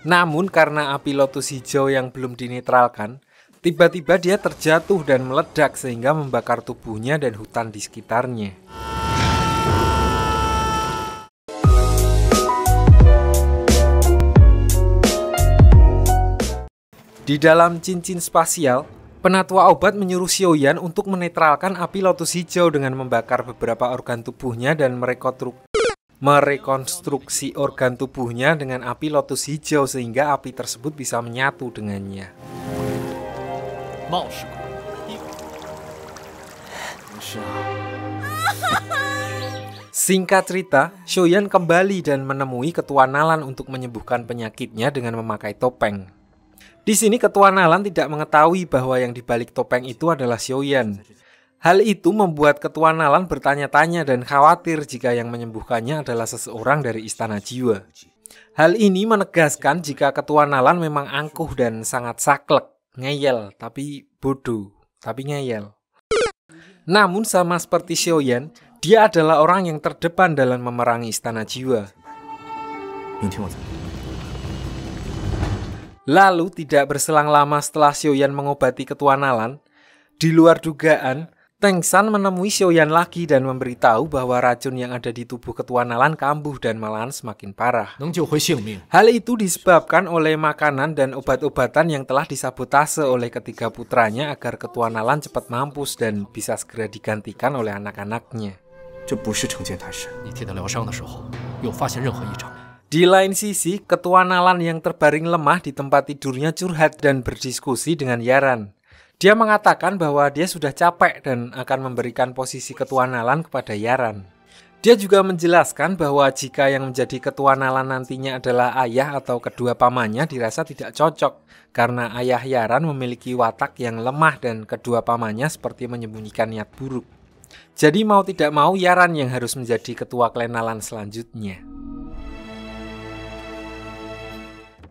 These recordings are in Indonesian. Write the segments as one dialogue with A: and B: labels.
A: Namun karena api lotus hijau yang belum dinetralkan, tiba-tiba dia terjatuh dan meledak sehingga membakar tubuhnya dan hutan di sekitarnya. Di dalam cincin spasial, penatua obat menyuruh Xiaoyan untuk menetralkan api lotus hijau dengan membakar beberapa organ tubuhnya dan merekonstruksi organ tubuhnya dengan api lotus hijau sehingga api tersebut bisa menyatu dengannya. Singkat cerita, Xiaoyan kembali dan menemui Ketua Nalan untuk menyembuhkan penyakitnya dengan memakai topeng. Di sini Ketua Nalan tidak mengetahui bahwa yang dibalik topeng itu adalah Xiaoyan. Hal itu membuat Ketua Nalan bertanya-tanya dan khawatir jika yang menyembuhkannya adalah seseorang dari Istana Jiwa. Hal ini menegaskan jika Ketua Nalan memang angkuh dan sangat saklek, ngeyel, tapi bodoh, tapi ngeyel. Namun sama seperti Xiaoyan, dia adalah orang yang terdepan dalam memerangi Istana Jiwa. Lalu tidak berselang lama setelah Xiaoyan mengobati Ketua Nalan, di luar dugaan, Teng San menemui Xiaoyan lagi dan memberitahu bahwa racun yang ada di tubuh Ketua Nalan kambuh dan malahan semakin parah. Hal itu disebabkan oleh makanan dan obat-obatan yang telah disabotase oleh ketiga putranya agar Ketua Nalan cepat mampus dan bisa segera digantikan oleh anak-anaknya. Di lain sisi, Ketua Nalan yang terbaring lemah di tempat tidurnya curhat dan berdiskusi dengan Yaran. Dia mengatakan bahwa dia sudah capek dan akan memberikan posisi Ketua Nalan kepada Yaran. Dia juga menjelaskan bahwa jika yang menjadi Ketua Nalan nantinya adalah ayah atau kedua pamannya dirasa tidak cocok, karena ayah Yaran memiliki watak yang lemah dan kedua pamannya seperti menyembunyikan niat buruk. Jadi mau tidak mau Yaran yang harus menjadi Ketua Klan Nalan selanjutnya.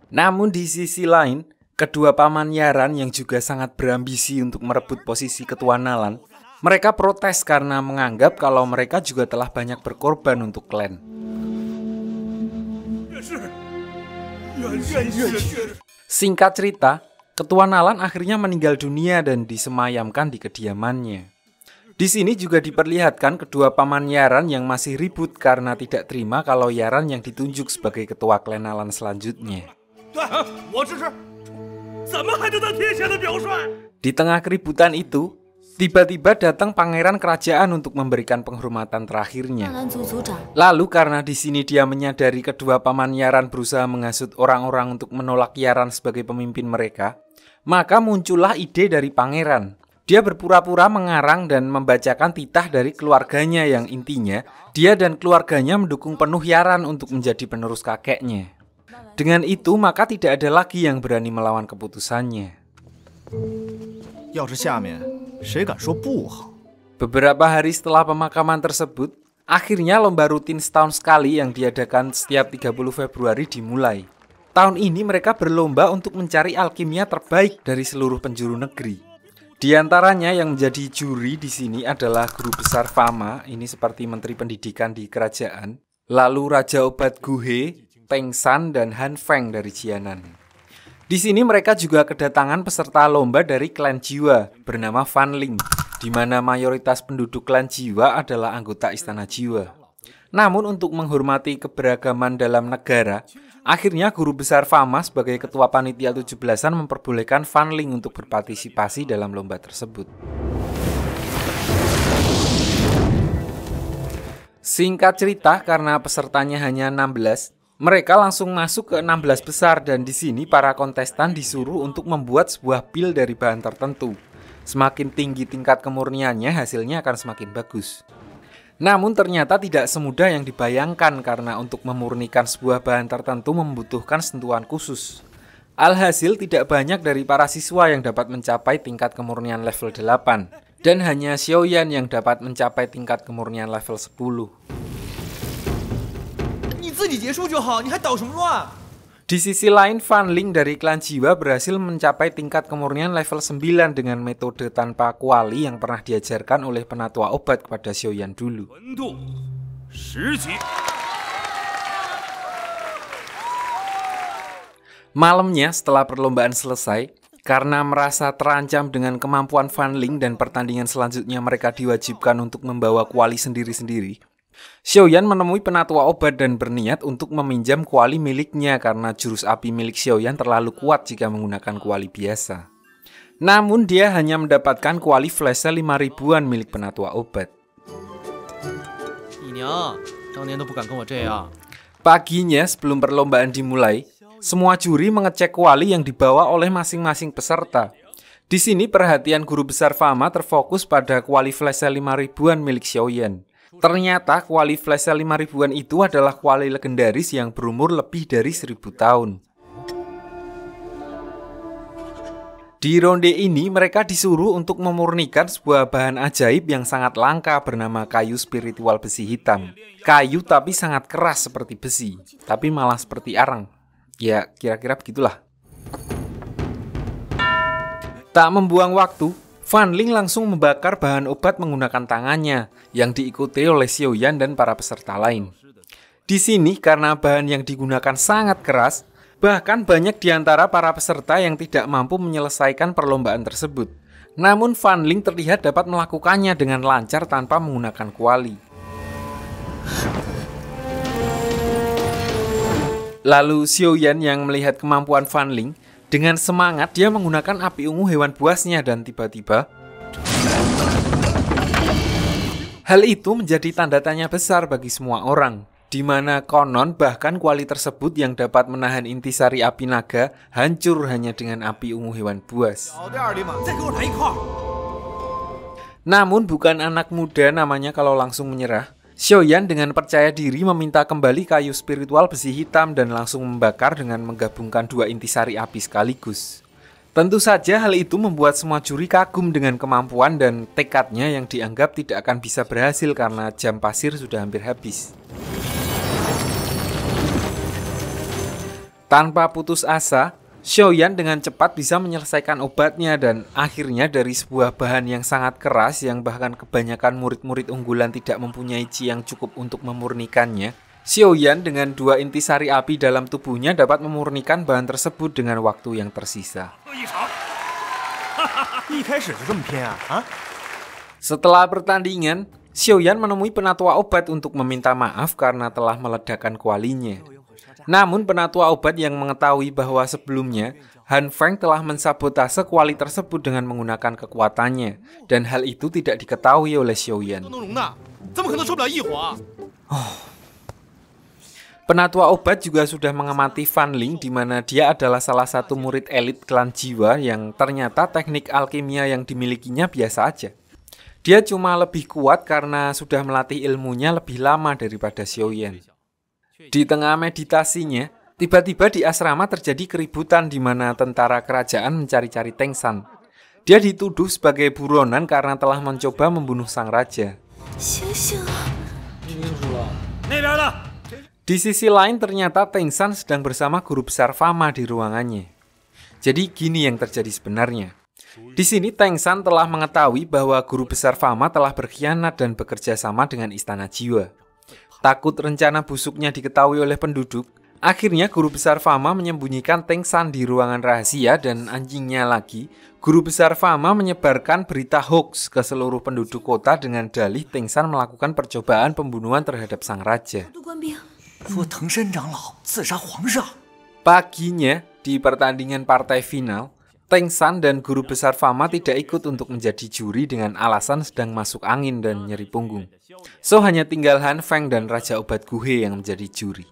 A: Namun di sisi lain, kedua paman Yaran yang juga sangat berambisi untuk merebut posisi Ketua Nalan, mereka protes karena menganggap kalau mereka juga telah banyak berkorban untuk klan. Singkat cerita, Ketua Nalan akhirnya meninggal dunia dan disemayamkan di kediamannya. Di sini juga diperlihatkan kedua paman Yaran yang masih ribut karena tidak terima kalau Yaran yang ditunjuk sebagai Ketua Klan Nalan selanjutnya. Di tengah keributan itu, tiba-tiba datang pangeran kerajaan untuk memberikan penghormatan terakhirnya. Lalu karena di sini dia menyadari kedua paman Yaran berusaha menghasut orang-orang untuk menolak Yaran sebagai pemimpin mereka, maka muncullah ide dari pangeran. Dia berpura-pura mengarang dan membacakan titah dari keluarganya yang intinya dia dan keluarganya mendukung penuh Yaran untuk menjadi penerus kakeknya. Dengan itu, maka tidak ada lagi yang berani melawan keputusannya. Beberapa hari setelah pemakaman tersebut, akhirnya lomba rutin setahun sekali yang diadakan setiap 30 Februari dimulai. Tahun ini mereka berlomba untuk mencari alkimia terbaik dari seluruh penjuru negeri. Di antaranya yang menjadi juri di sini adalah Guru Besar Fama, ini seperti Menteri Pendidikan di kerajaan, lalu Raja Obat Guhe, Teng San, dan Han Feng dari Jianan. Di sini mereka juga kedatangan peserta lomba dari klan Jiwa bernama Fan Ling, di mana mayoritas penduduk klan Jiwa adalah anggota Istana Jiwa. Namun untuk menghormati keberagaman dalam negara, akhirnya Guru Besar Fama sebagai Ketua Panitia 17-an memperbolehkan Fan Ling untuk berpartisipasi dalam lomba tersebut. Singkat cerita, karena pesertanya hanya 16, mereka langsung masuk ke 16 besar dan di sini para kontestan disuruh untuk membuat sebuah pil dari bahan tertentu. Semakin tinggi tingkat kemurniannya, hasilnya akan semakin bagus. Namun ternyata tidak semudah yang dibayangkan karena untuk memurnikan sebuah bahan tertentu membutuhkan sentuhan khusus. Alhasil tidak banyak dari para siswa yang dapat mencapai tingkat kemurnian level 8 dan hanya Xiaoyan yang dapat mencapai tingkat kemurnian level 10. Di sisi lain, Fan Ling dari klan Jiwa berhasil mencapai tingkat kemurnian level 9 dengan metode tanpa kuali yang pernah diajarkan oleh penatua obat kepada Xiaoyan dulu. Malamnya setelah perlombaan selesai, karena merasa terancam dengan kemampuan Fan Ling dan pertandingan selanjutnya mereka diwajibkan untuk membawa kuali sendiri-sendiri, Xiaoyan menemui penatua obat dan berniat untuk meminjam kuali miliknya karena jurus api milik Xiaoyan terlalu kuat jika menggunakan kuali biasa. Namun dia hanya mendapatkan kuali flash 5.000-an milik penatua obat. Paginya sebelum perlombaan dimulai, semua juri mengecek kuali yang dibawa oleh masing-masing peserta. Di sini perhatian guru besar Fama terfokus pada kuali flash 5.000-an milik Xiaoyan. Ternyata kuali flash 5.000-an itu adalah kuali legendaris yang berumur lebih dari 1.000 tahun. Di ronde ini mereka disuruh untuk memurnikan sebuah bahan ajaib yang sangat langka bernama kayu spiritual besi hitam. Kayu tapi sangat keras seperti besi, tapi malah seperti arang. Ya, kira-kira begitulah. Tak membuang waktu, Fan Ling langsung membakar bahan obat menggunakan tangannya, yang diikuti oleh Xiaoyan dan para peserta lain. Di sini, karena bahan yang digunakan sangat keras, bahkan banyak di antara para peserta yang tidak mampu menyelesaikan perlombaan tersebut. Namun Fan Ling terlihat dapat melakukannya dengan lancar tanpa menggunakan kuali. Lalu Xiaoyan yang melihat kemampuan Fan Ling, dengan semangat dia menggunakan api ungu hewan buasnya dan tiba-tiba hal itu menjadi tanda tanya besar bagi semua orang, di mana konon bahkan kuali tersebut yang dapat menahan intisari api naga hancur hanya dengan api ungu hewan buas. Namun bukan anak muda namanya kalau langsung menyerah. Xiaoyan dengan percaya diri meminta kembali kayu spiritual besi hitam dan langsung membakar dengan menggabungkan dua intisari api sekaligus. Tentu saja hal itu membuat semua juri kagum dengan kemampuan dan tekadnya yang dianggap tidak akan bisa berhasil karena jam pasir sudah hampir habis. Tanpa putus asa, Xiaoyan dengan cepat bisa menyelesaikan obatnya dan akhirnya dari sebuah bahan yang sangat keras yang bahkan kebanyakan murid-murid unggulan tidak mempunyai qi yang cukup untuk memurnikannya, Xiaoyan dengan dua intisari api dalam tubuhnya dapat memurnikan bahan tersebut dengan waktu yang tersisa. Setelah pertandingan, Xiaoyan menemui penatua obat untuk meminta maaf karena telah meledakkan kualinya. Namun penatua obat yang mengetahui bahwa sebelumnya Han Feng telah mensabotase kuali tersebut dengan menggunakan kekuatannya, dan hal itu tidak diketahui oleh Xiaoyan. Penatua obat juga sudah mengamati Fan Ling di mana dia adalah salah satu murid elit klan jiwa yang ternyata teknik alkimia yang dimilikinya biasa aja. Dia cuma lebih kuat karena sudah melatih ilmunya lebih lama daripada Xiaoyan. Di tengah meditasinya, tiba-tiba di asrama terjadi keributan di mana tentara kerajaan mencari-cari Teng San. Dia dituduh sebagai buronan karena telah mencoba membunuh sang raja. Di sisi lain ternyata Teng San sedang bersama guru besar Fama di ruangannya. Jadi gini yang terjadi sebenarnya. Di sini Teng San telah mengetahui bahwa guru besar Fama telah berkhianat dan bekerja sama dengan Istana Jiwa. Takut rencana busuknya diketahui oleh penduduk, akhirnya guru besar Fama menyembunyikan Teng San di ruangan rahasia dan anjingnya lagi, guru besar Fama menyebarkan berita hoax ke seluruh penduduk kota dengan dalih Teng San melakukan percobaan pembunuhan terhadap sang raja. Paginya, di pertandingan partai final, Teng San dan guru besar Fama tidak ikut untuk menjadi juri dengan alasan sedang masuk angin dan nyeri punggung. So hanya tinggal Han Feng dan Raja Obat Guhe yang menjadi juri.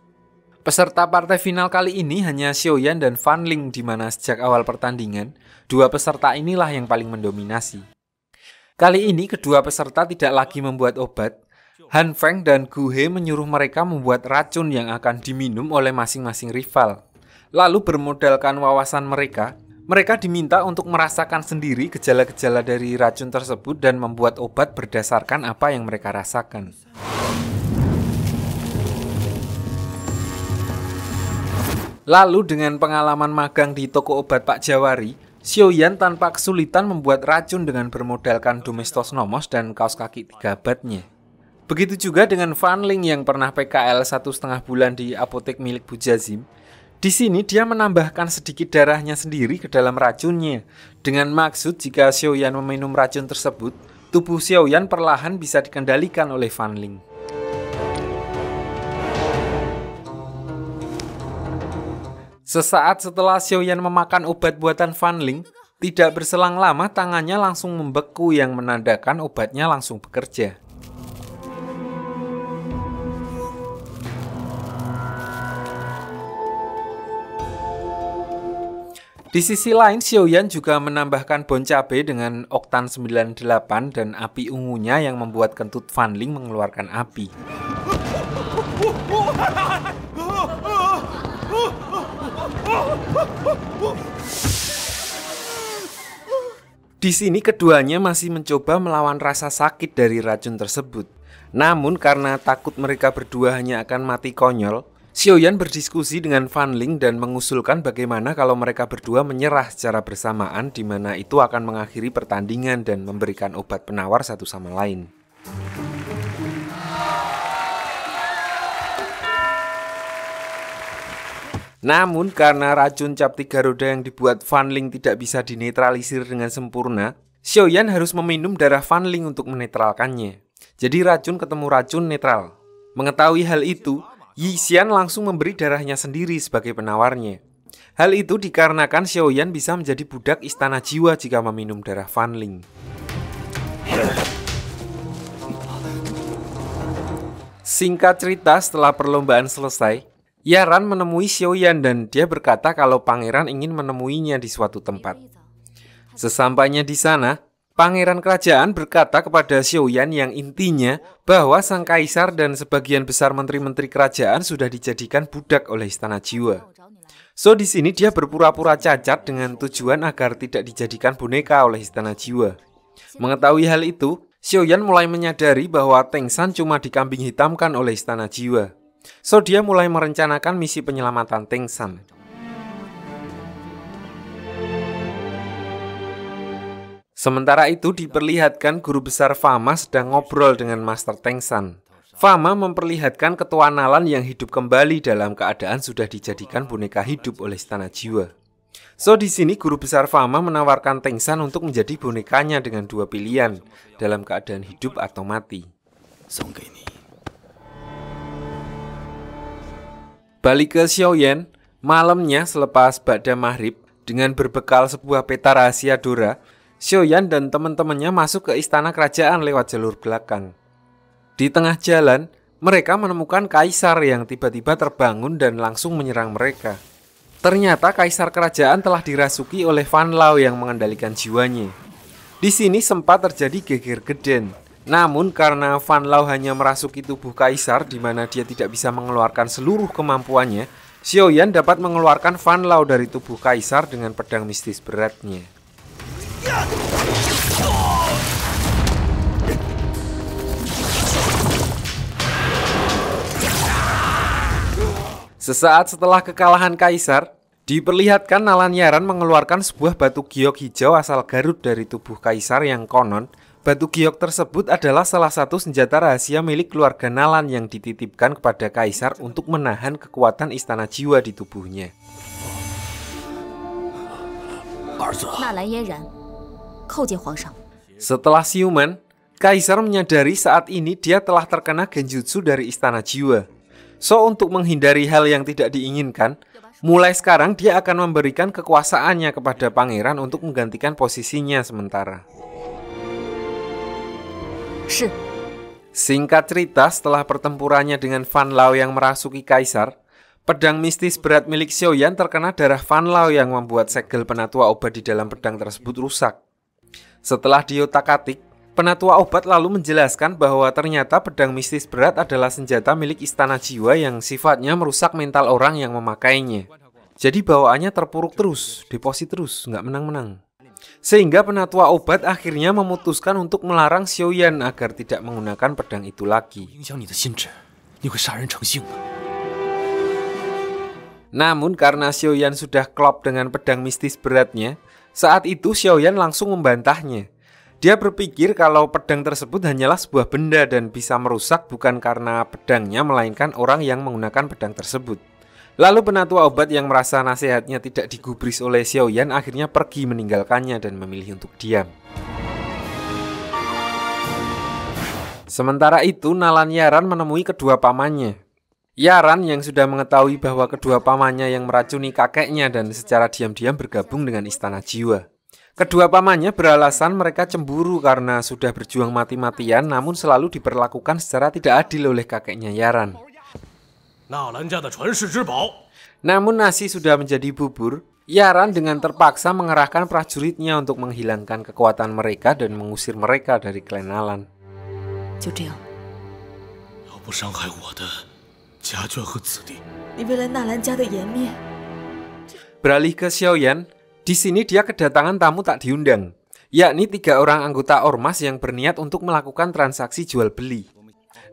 A: Peserta partai final kali ini hanya Xiaoyan dan Fan Ling di mana sejak awal pertandingan, dua peserta inilah yang paling mendominasi. Kali ini kedua peserta tidak lagi membuat obat. Han Feng dan Guhe menyuruh mereka membuat racun yang akan diminum oleh masing-masing rival. Lalu bermodalkan wawasan mereka diminta untuk merasakan sendiri gejala-gejala dari racun tersebut dan membuat obat berdasarkan apa yang mereka rasakan. Lalu dengan pengalaman magang di toko obat Pak Jawari, Xiaoyan tanpa kesulitan membuat racun dengan bermodalkan Domestos Nomos dan kaos kaki 3 abadnya. Begitu juga dengan Fan Ling yang pernah PKL 1,5 bulan di apotek milik Bu Jazim. Di sini dia menambahkan sedikit darahnya sendiri ke dalam racunnya, dengan maksud jika Xiaoyan meminum racun tersebut, tubuh Xiaoyan perlahan bisa dikendalikan oleh Fan Ling. Sesaat setelah Xiaoyan memakan obat buatan Fan Ling, tidak berselang lama tangannya langsung membeku yang menandakan obatnya langsung bekerja. Di sisi lain, Xiaoyan juga menambahkan bon cabe dengan oktan 98 dan api ungunya yang membuat kentut Fan Ling mengeluarkan api. Di sini keduanya masih mencoba melawan rasa sakit dari racun tersebut. Namun karena takut mereka berdua hanya akan mati konyol, Xiaoyan berdiskusi dengan Fan Ling dan mengusulkan bagaimana kalau mereka berdua menyerah secara bersamaan, di mana itu akan mengakhiri pertandingan dan memberikan obat penawar satu sama lain. Namun karena racun cap 3 roda yang dibuat Fan Ling tidak bisa dinetralisir dengan sempurna, Xiaoyan harus meminum darah Fan Ling untuk menetralkannya. Jadi racun ketemu racun netral. Mengetahui hal itu, Yi Xian langsung memberi darahnya sendiri sebagai penawarnya. Hal itu dikarenakan Xiaoyan bisa menjadi budak istana jiwa jika meminum darah Fan Ling. Singkat cerita, setelah perlombaan selesai, Yaran menemui Xiaoyan dan dia berkata kalau pangeran ingin menemuinya di suatu tempat. Sesampainya di sana, pangeran kerajaan berkata kepada Xiaoyan yang intinya bahwa sang kaisar dan sebagian besar menteri-menteri kerajaan sudah dijadikan budak oleh istana jiwa. So di sini dia berpura-pura cacat dengan tujuan agar tidak dijadikan boneka oleh istana jiwa. Mengetahui hal itu, Xiaoyan mulai menyadari bahwa Teng San cuma dikambing hitamkan oleh istana jiwa. So dia mulai merencanakan misi penyelamatan Teng San. Sementara itu diperlihatkan guru besar Fama sedang ngobrol dengan Master Teng San. Fama memperlihatkan ketua Nalan yang hidup kembali dalam keadaan sudah dijadikan boneka hidup oleh istana jiwa. So di sini guru besar Fama menawarkan Teng San untuk menjadi bonekanya dengan dua pilihan, dalam keadaan hidup atau mati. Balik ke Xiaoyan, malamnya selepas ba'da maghrib, dengan berbekal sebuah peta rahasia Dora, Xiaoyan dan teman-temannya masuk ke istana kerajaan lewat jalur belakang. Di tengah jalan, mereka menemukan kaisar yang tiba-tiba terbangun dan langsung menyerang mereka. Ternyata kaisar kerajaan telah dirasuki oleh Fan Lao yang mengendalikan jiwanya. Di sini sempat terjadi geger geden. Namun karena Fan Lao hanya merasuki tubuh kaisar di mana dia tidak bisa mengeluarkan seluruh kemampuannya, Xiaoyan dapat mengeluarkan Fan Lao dari tubuh kaisar dengan pedang mistis beratnya. Sesaat setelah kekalahan kaisar, diperlihatkan Nalan Yaran mengeluarkan sebuah batu giok hijau asal Garut dari tubuh kaisar yang konon batu giok tersebut adalah salah satu senjata rahasia milik keluarga Nalan yang dititipkan kepada kaisar untuk menahan kekuatan istana jiwa di tubuhnya. Setelah siuman, kaisar menyadari saat ini dia telah terkena genjutsu dari istana jiwa. So untuk menghindari hal yang tidak diinginkan, mulai sekarang dia akan memberikan kekuasaannya kepada pangeran untuk menggantikan posisinya sementara. Singkat cerita, setelah pertempurannya dengan Fan Lao yang merasuki kaisar, pedang mistis berat milik Xiaoyan terkena darah Fan Lao yang membuat segel penatua obat di dalam pedang tersebut rusak. Setelah diotak-atik, penatua obat lalu menjelaskan bahwa ternyata pedang mistis berat adalah senjata milik istana jiwa yang sifatnya merusak mental orang yang memakainya. Jadi bawaannya terpuruk terus, deposit terus, nggak menang-menang. Sehingga penatua obat akhirnya memutuskan untuk melarang Xiaoyan agar tidak menggunakan pedang itu lagi. Namun karena Xiaoyan sudah klop dengan pedang mistis beratnya, saat itu Xiaoyan langsung membantahnya. Dia berpikir kalau pedang tersebut hanyalah sebuah benda dan bisa merusak bukan karena pedangnya melainkan orang yang menggunakan pedang tersebut. Lalu penatua obat yang merasa nasihatnya tidak digubris oleh Xiaoyan akhirnya pergi meninggalkannya dan memilih untuk diam. Sementara itu, Nalan Yaran menemui kedua pamannya. Yaran yang sudah mengetahui bahwa kedua pamannya yang meracuni kakeknya dan secara diam-diam bergabung dengan Istana Jiwa. Kedua pamannya beralasan mereka cemburu karena sudah berjuang mati-matian namun selalu diperlakukan secara tidak adil oleh kakeknya Yaran. Namun nasi sudah menjadi bubur, Yaran dengan terpaksa mengerahkan prajuritnya untuk menghilangkan kekuatan mereka dan mengusir mereka dari klan Nalan. Beralih ke Xiaoyan, di sini dia kedatangan tamu tak diundang, yakni 3 orang anggota ormas yang berniat untuk melakukan transaksi jual beli.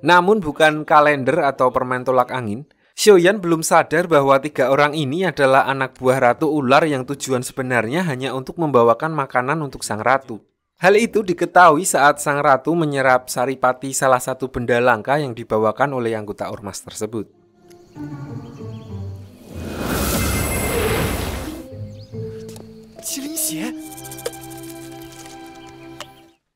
A: Namun bukan kalender atau permen tolak angin, Xiaoyan belum sadar bahwa 3 orang ini adalah anak buah Ratu Ular yang tujuan sebenarnya hanya untuk membawakan makanan untuk sang ratu. Hal itu diketahui saat sang ratu menyerap saripati salah satu benda langka yang dibawakan oleh anggota ormas tersebut.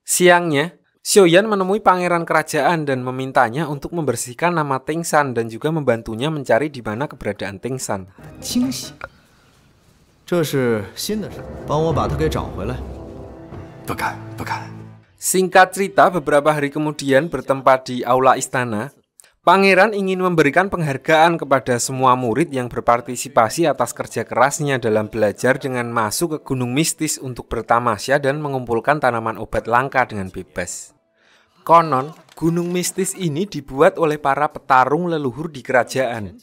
A: Siangnya, Xiaoyan menemui pangeran kerajaan dan memintanya untuk membersihkan nama Tengshan dan juga membantunya mencari di mana keberadaan Tengshan. Singkat cerita, beberapa hari kemudian bertempat di aula istana, pangeran ingin memberikan penghargaan kepada semua murid yang berpartisipasi atas kerja kerasnya dalam belajar dengan masuk ke gunung mistis untuk bertamasya dan mengumpulkan tanaman obat langka dengan bebas. Konon, gunung mistis ini dibuat oleh para petarung leluhur di kerajaan.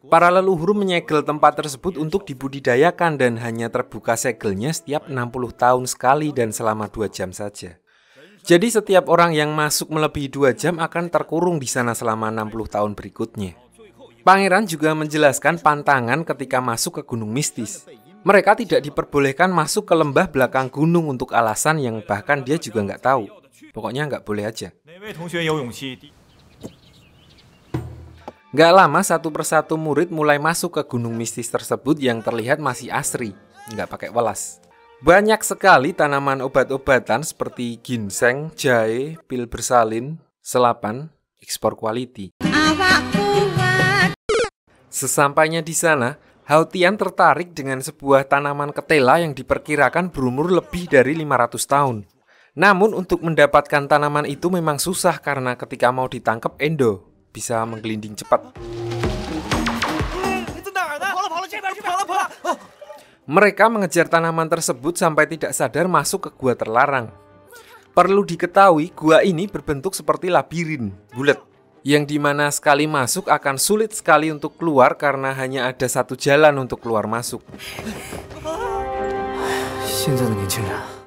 A: Para leluhur menyegel tempat tersebut untuk dibudidayakan dan hanya terbuka segelnya setiap 60 tahun sekali dan selama 2 jam saja. Jadi setiap orang yang masuk melebihi 2 jam akan terkurung di sana selama 60 tahun berikutnya. Pangeran juga menjelaskan pantangan ketika masuk ke gunung mistis. Mereka tidak diperbolehkan masuk ke lembah belakang gunung untuk alasan yang bahkan dia juga nggak tahu. Pokoknya nggak boleh aja. Nggak lama satu persatu murid mulai masuk ke gunung mistis tersebut yang terlihat masih asri, nggak pakai welas. Banyak sekali tanaman obat-obatan seperti ginseng, jahe, pil bersalin, selapan, ekspor quality. Sesampainya di sana, Hao Tian tertarik dengan sebuah tanaman ketela yang diperkirakan berumur lebih dari 500 tahun. Namun untuk mendapatkan tanaman itu memang susah karena ketika mau ditangkap Endo bisa menggelinding cepat. Mereka mengejar tanaman tersebut sampai tidak sadar masuk ke gua terlarang. Perlu diketahui, gua ini berbentuk seperti labirin, bulat, yang dimana sekali masuk akan sulit sekali untuk keluar karena hanya ada satu jalan untuk keluar masuk.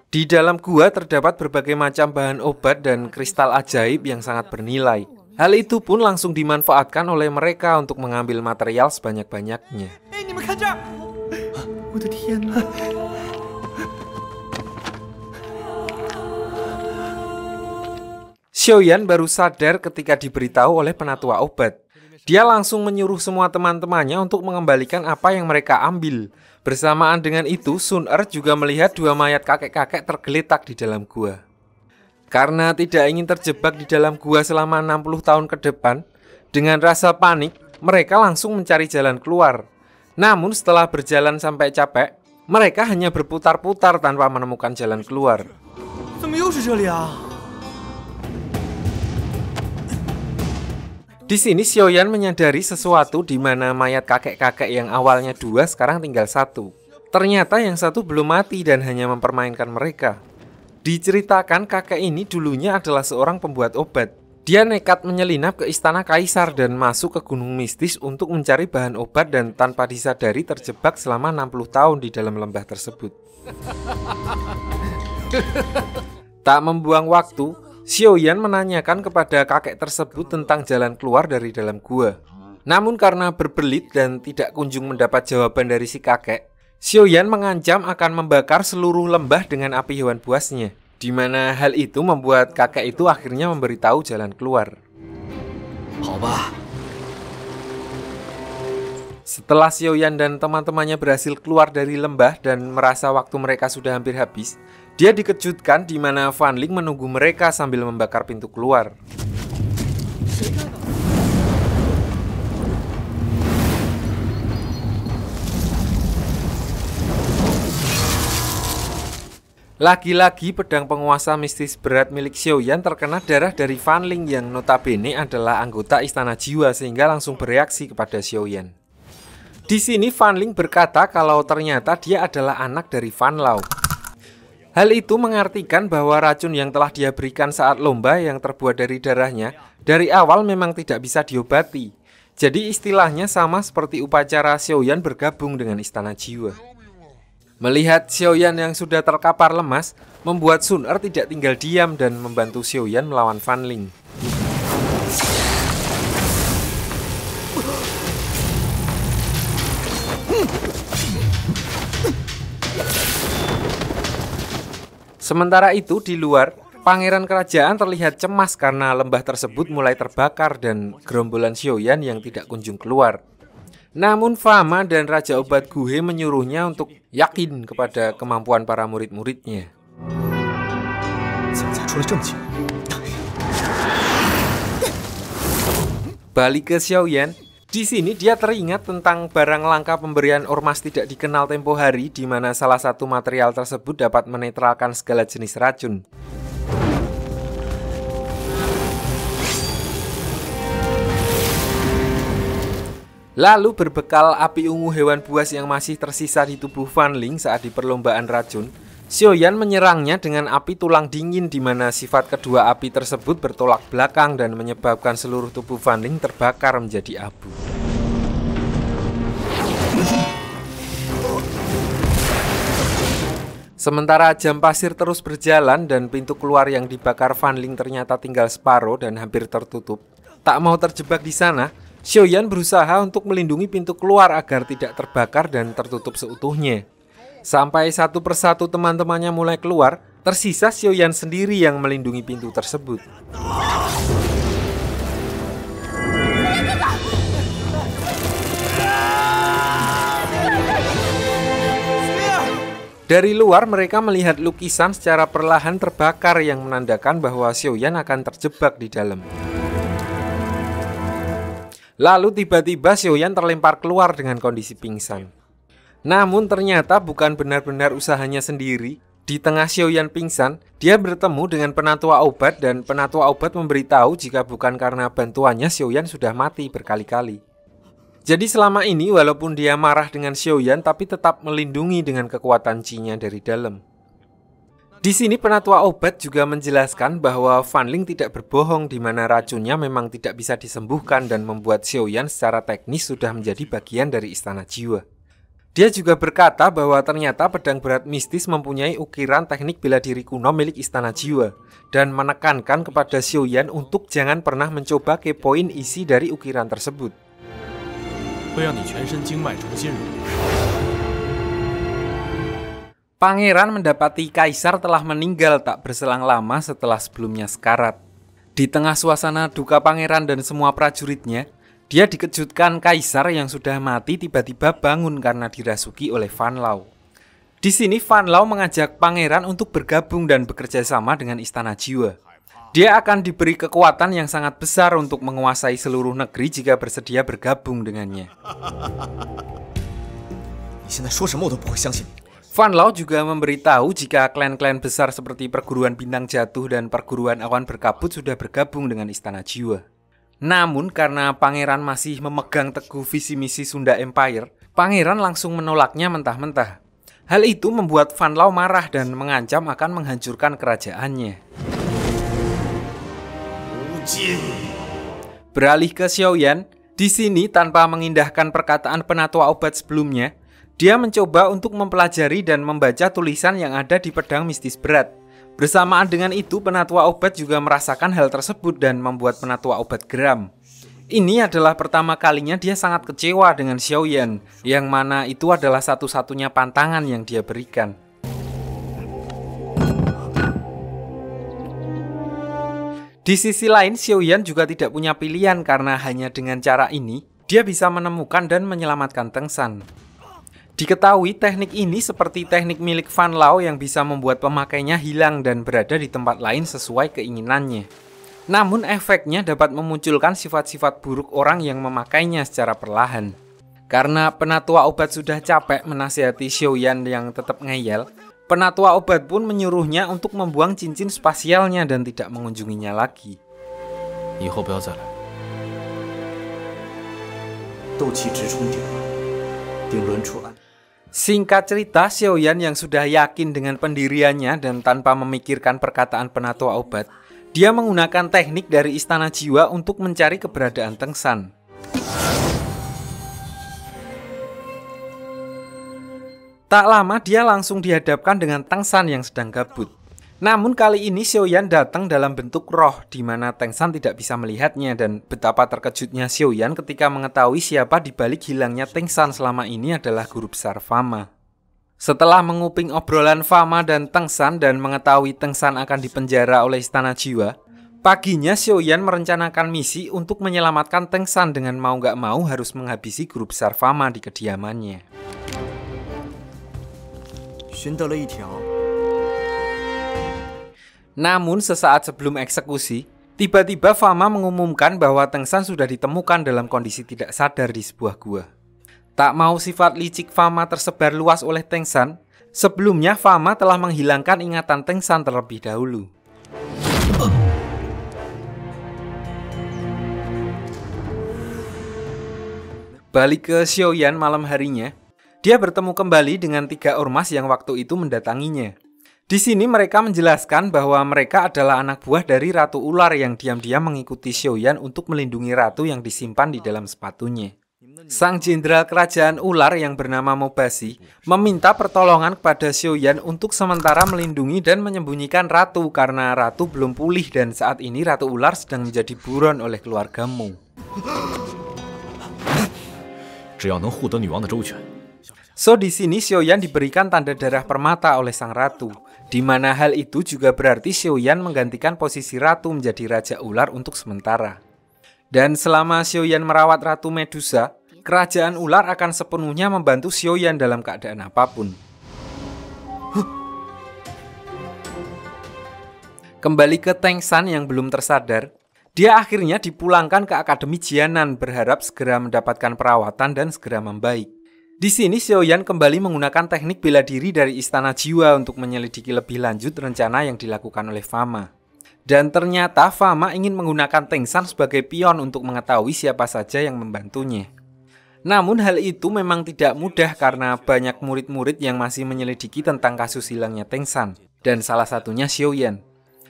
A: Di dalam gua terdapat berbagai macam bahan obat dan kristal ajaib yang sangat bernilai. Hal itu pun langsung dimanfaatkan oleh mereka untuk mengambil material sebanyak-banyaknya. Xiaoyan baru sadar ketika diberitahu oleh penatua obat. Dia langsung menyuruh semua teman-temannya untuk mengembalikan apa yang mereka ambil. Bersamaan dengan itu, Sun Er juga melihat 2 mayat kakek-kakek tergeletak di dalam gua. Karena tidak ingin terjebak di dalam gua selama 60 tahun ke depan, dengan rasa panik, mereka langsung mencari jalan keluar. Namun setelah berjalan sampai capek, mereka hanya berputar-putar tanpa menemukan jalan keluar. Di sini Xiaoyan menyadari sesuatu di mana mayat kakek-kakek yang awalnya 2 sekarang tinggal 1. Ternyata yang satu belum mati dan hanya mempermainkan mereka. Diceritakan kakek ini dulunya adalah seorang pembuat obat. Dia nekat menyelinap ke istana kaisar dan masuk ke gunung mistis untuk mencari bahan obat dan tanpa disadari terjebak selama 60 tahun di dalam lembah tersebut. Tak membuang waktu, Xiaoyan menanyakan kepada kakek tersebut tentang jalan keluar dari dalam gua. Namun karena berbelit dan tidak kunjung mendapat jawaban dari si kakek, Xiaoyan mengancam akan membakar seluruh lembah dengan api hewan buasnya, di mana hal itu membuat kakek itu akhirnya memberitahu jalan keluar. Setelah Xiaoyan dan teman-temannya berhasil keluar dari lembah dan merasa waktu mereka sudah hampir habis, dia dikejutkan di mana Fan Ling menunggu mereka sambil membakar pintu keluar. Lagi-lagi pedang penguasa mistis berat milik Xiaoyan terkena darah dari Fan Ling yang notabene adalah anggota Istana Jiwa sehingga langsung bereaksi kepada Xiaoyan. Di sini Fan Ling berkata kalau ternyata dia adalah anak dari Fan Lao. Hal itu mengartikan bahwa racun yang telah dia berikan saat lomba yang terbuat dari darahnya dari awal memang tidak bisa diobati. Jadi istilahnya sama seperti upacara Xiaoyan bergabung dengan Istana Jiwa. Melihat Xiaoyan yang sudah terkapar lemas, membuat Sun Er tidak tinggal diam dan membantu Xiaoyan melawan Fan Ling. Sementara itu di luar, pangeran kerajaan terlihat cemas karena lembah tersebut mulai terbakar dan gerombolan Xiaoyan yang tidak kunjung keluar. Namun Fama dan Raja Obat Guhe menyuruhnya untuk yakin kepada kemampuan para murid-muridnya. Balik ke Xiaoyan, di sini dia teringat tentang barang langka pemberian ormas tidak dikenal tempo hari di mana salah satu material tersebut dapat menetralkan segala jenis racun. Lalu berbekal api ungu hewan buas yang masih tersisa di tubuh Fan Ling saat di perlombaan racun, Xiaoyan menyerangnya dengan api tulang dingin di mana sifat kedua api tersebut bertolak belakang dan menyebabkan seluruh tubuh Fan Ling terbakar menjadi abu. Sementara jam pasir terus berjalan dan pintu keluar yang dibakar Fan Ling ternyata tinggal separuh dan hampir tertutup. Tak mau terjebak di sana, Xiaoyan berusaha untuk melindungi pintu keluar agar tidak terbakar dan tertutup seutuhnya. Sampai satu persatu teman-temannya mulai keluar, tersisa Xiaoyan sendiri yang melindungi pintu tersebut. Dari luar mereka melihat lukisan secara perlahan terbakar yang menandakan bahwa Xiaoyan akan terjebak di dalam. Lalu tiba-tiba Xiaoyan terlempar keluar dengan kondisi pingsan. Namun ternyata bukan benar-benar usahanya sendiri. Di tengah Xiaoyan pingsan, dia bertemu dengan penatua obat dan penatua obat memberitahu jika bukan karena bantuannya Xiaoyan sudah mati berkali-kali. Jadi selama ini walaupun dia marah dengan Xiaoyan tapi tetap melindungi dengan kekuatan Qi-nya dari dalam. Di sini penatua obat juga menjelaskan bahwa Fan Ling tidak berbohong di mana racunnya memang tidak bisa disembuhkan dan membuat Xiaoyan secara teknis sudah menjadi bagian dari Istana Jiwa. Dia juga berkata bahwa ternyata pedang berat mistis mempunyai ukiran teknik bela diri kuno milik Istana Jiwa dan menekankan kepada Xiaoyan untuk jangan pernah mencoba kepoin isi dari ukiran tersebut. Pangeran mendapati kaisar telah meninggal tak berselang lama setelah sebelumnya sekarat. Di tengah suasana duka pangeran dan semua prajuritnya, dia dikejutkan kaisar yang sudah mati tiba-tiba bangun karena dirasuki oleh Fan Lao. Di sini Fan Lao mengajak pangeran untuk bergabung dan bekerja sama dengan Istana Jiwa. Dia akan diberi kekuatan yang sangat besar untuk menguasai seluruh negeri jika bersedia bergabung dengannya. Fan Lao juga memberitahu jika klan-klan besar seperti perguruan bintang jatuh dan perguruan awan berkabut sudah bergabung dengan Istana Jiwa. Namun karena pangeran masih memegang teguh visi misi Sunda Empire, pangeran langsung menolaknya mentah-mentah. Hal itu membuat Fan Lao marah dan mengancam akan menghancurkan kerajaannya. Beralih ke Xiaoyan, di sini tanpa mengindahkan perkataan penatua obat sebelumnya, dia mencoba untuk mempelajari dan membaca tulisan yang ada di pedang mistis berat. Bersamaan dengan itu, penatua obat juga merasakan hal tersebut dan membuat penatua obat geram. Ini adalah pertama kalinya dia sangat kecewa dengan Xiaoyan, yang mana itu adalah satu-satunya pantangan yang dia berikan. Di sisi lain, Xiaoyan juga tidak punya pilihan karena hanya dengan cara ini dia bisa menemukan dan menyelamatkan Teng San. Diketahui teknik ini seperti teknik milik Fan Lao yang bisa membuat pemakainya hilang dan berada di tempat lain sesuai keinginannya. Namun efeknya dapat memunculkan sifat-sifat buruk orang yang memakainya secara perlahan. Karena penatua obat sudah capek menasihati Xiaoyan yang tetap ngeyel, penatua obat pun menyuruhnya untuk membuang cincin spasialnya dan tidak mengunjunginya lagi. Singkat cerita, Xiaoyan yang sudah yakin dengan pendiriannya dan tanpa memikirkan perkataan penatua obat, dia menggunakan teknik dari Istana Jiwa untuk mencari keberadaan Teng San. Tak lama dia langsung dihadapkan dengan Teng San yang sedang gabut. Namun kali ini Xiaoyan datang dalam bentuk roh di mana Teng San tidak bisa melihatnya dan betapa terkejutnya Xiaoyan ketika mengetahui siapa di balik hilangnya Teng San selama ini adalah guru besar Fama. Setelah menguping obrolan Fama dan Teng San dan mengetahui Teng San akan dipenjara oleh Istana Jiwa, paginya Xiaoyan merencanakan misi untuk menyelamatkan Teng San dengan mau gak mau harus menghabisi guru besar Fama di kediamannya. Namun sesaat sebelum eksekusi, tiba-tiba Fama mengumumkan bahwa Teng San sudah ditemukan dalam kondisi tidak sadar di sebuah gua. Tak mau sifat licik Fama tersebar luas oleh Teng San, sebelumnya Fama telah menghilangkan ingatan Teng San terlebih dahulu. Balik ke Xiaoyan malam harinya, dia bertemu kembali dengan 3 ormas yang waktu itu mendatanginya. Di sini mereka menjelaskan bahwa mereka adalah anak buah dari Ratu Ular yang diam-diam mengikuti Xiaoyan untuk melindungi ratu yang disimpan di dalam sepatunya. Sang jenderal kerajaan ular yang bernama Mobasi meminta pertolongan kepada Xiaoyan untuk sementara melindungi dan menyembunyikan ratu karena ratu belum pulih dan saat ini Ratu Ular sedang menjadi buron oleh keluargamu. So di sini Xiaoyan diberikan tanda darah permata oleh sang ratu, di mana hal itu juga berarti Xiaoyan menggantikan posisi ratu menjadi raja ular untuk sementara. Dan selama Xiaoyan merawat Ratu Medusa, kerajaan ular akan sepenuhnya membantu Xiaoyan dalam keadaan apapun. Kembali ke Teng San yang belum tersadar, dia akhirnya dipulangkan ke Akademi Jianan berharap segera mendapatkan perawatan dan segera membaik. Di sini Xiaoyan kembali menggunakan teknik bela diri dari Istana Jiwa untuk menyelidiki lebih lanjut rencana yang dilakukan oleh Fama. Dan ternyata Fama ingin menggunakan Teng San sebagai pion untuk mengetahui siapa saja yang membantunya. Namun hal itu memang tidak mudah karena banyak murid-murid yang masih menyelidiki tentang kasus hilangnya Teng San, dan salah satunya Xiaoyan.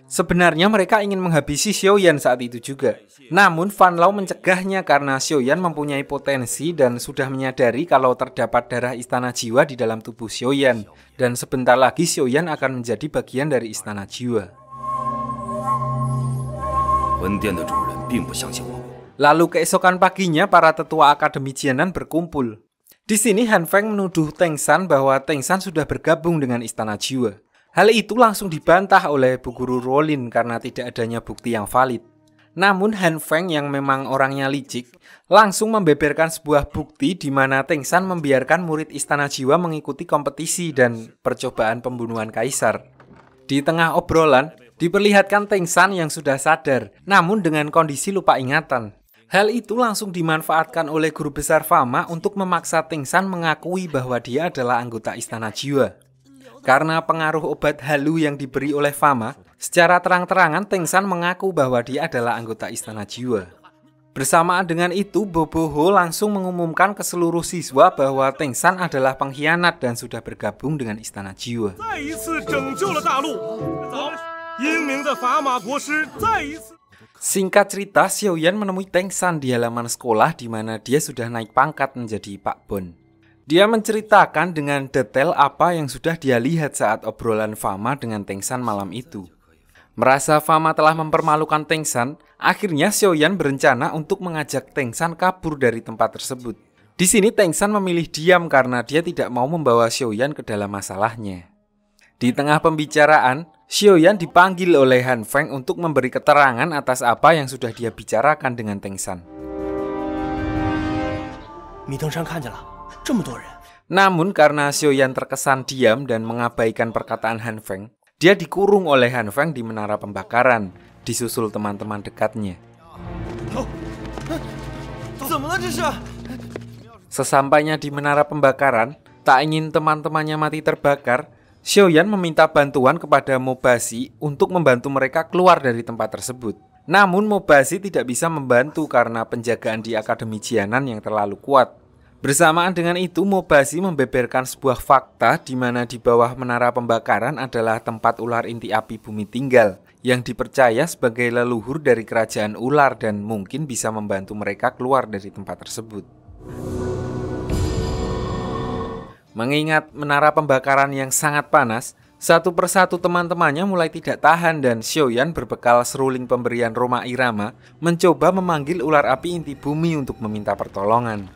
A: Sebenarnya mereka ingin menghabisi Xiaoyan saat itu juga. Namun Fan Lao mencegahnya karena Xiaoyan mempunyai potensi dan sudah menyadari kalau terdapat darah Istana Jiwa di dalam tubuh Xiaoyan. Dan sebentar lagi Xiaoyan akan menjadi bagian dari Istana Jiwa. Lalu keesokan paginya para tetua Akademi Jianan berkumpul. Di sini Han Feng menuduh Teng San bahwa Teng San sudah bergabung dengan Istana Jiwa. Hal itu langsung dibantah oleh Bu Guru Rolin karena tidak adanya bukti yang valid. Namun Han Feng yang memang orangnya licik, langsung membeberkan sebuah bukti di mana Teng San membiarkan murid Istana Jiwa mengikuti kompetisi dan percobaan pembunuhan kaisar. Di tengah obrolan, diperlihatkan Teng San yang sudah sadar, namun dengan kondisi lupa ingatan. Hal itu langsung dimanfaatkan oleh guru besar Fama untuk memaksa Teng San mengakui bahwa dia adalah anggota Istana Jiwa. Karena pengaruh obat halu yang diberi oleh Fama, secara terang-terangan Teng San mengaku bahwa dia adalah anggota Istana Jiwa. Bersamaan dengan itu, Bobo Ho langsung mengumumkan ke seluruh siswa bahwa Teng San adalah pengkhianat dan sudah bergabung dengan Istana Jiwa. Singkat cerita, Xiaoyan menemui Teng San di halaman sekolah di mana dia sudah naik pangkat menjadi Pak Bon. Dia menceritakan dengan detail apa yang sudah dia lihat saat obrolan Fama dengan Teng San malam itu. Merasa Fama telah mempermalukan Teng San, akhirnya Xiaoyan berencana untuk mengajak Teng San kabur dari tempat tersebut. Di sini Teng San memilih diam karena dia tidak mau membawa Xiaoyan ke dalam masalahnya. Di tengah pembicaraan, Xiaoyan dipanggil oleh Han Feng untuk memberi keterangan atas apa yang sudah dia bicarakan dengan Teng San.
B: 米登山看见了，这么多人。
A: Namun karena Xiaoyan terkesan diam dan mengabaikan perkataan Han Feng, dia dikurung oleh Han Feng di menara pembakaran, disusul teman-teman dekatnya. Sesampainya di menara pembakaran, tak ingin teman-temannya mati terbakar, Xiaoyan meminta bantuan kepada Mobashi untuk membantu mereka keluar dari tempat tersebut. Namun Mobashi tidak bisa membantu karena penjagaan di Akademi Jianan yang terlalu kuat. Bersamaan dengan itu, Mobashi membeberkan sebuah fakta di mana di bawah menara pembakaran adalah tempat ular inti api bumi tinggal yang dipercaya sebagai leluhur dari kerajaan ular dan mungkin bisa membantu mereka keluar dari tempat tersebut. Mengingat menara pembakaran yang sangat panas, satu persatu teman-temannya mulai tidak tahan dan Xiaoyan berbekal seruling pemberian Roma Irama mencoba memanggil ular api inti bumi untuk meminta pertolongan.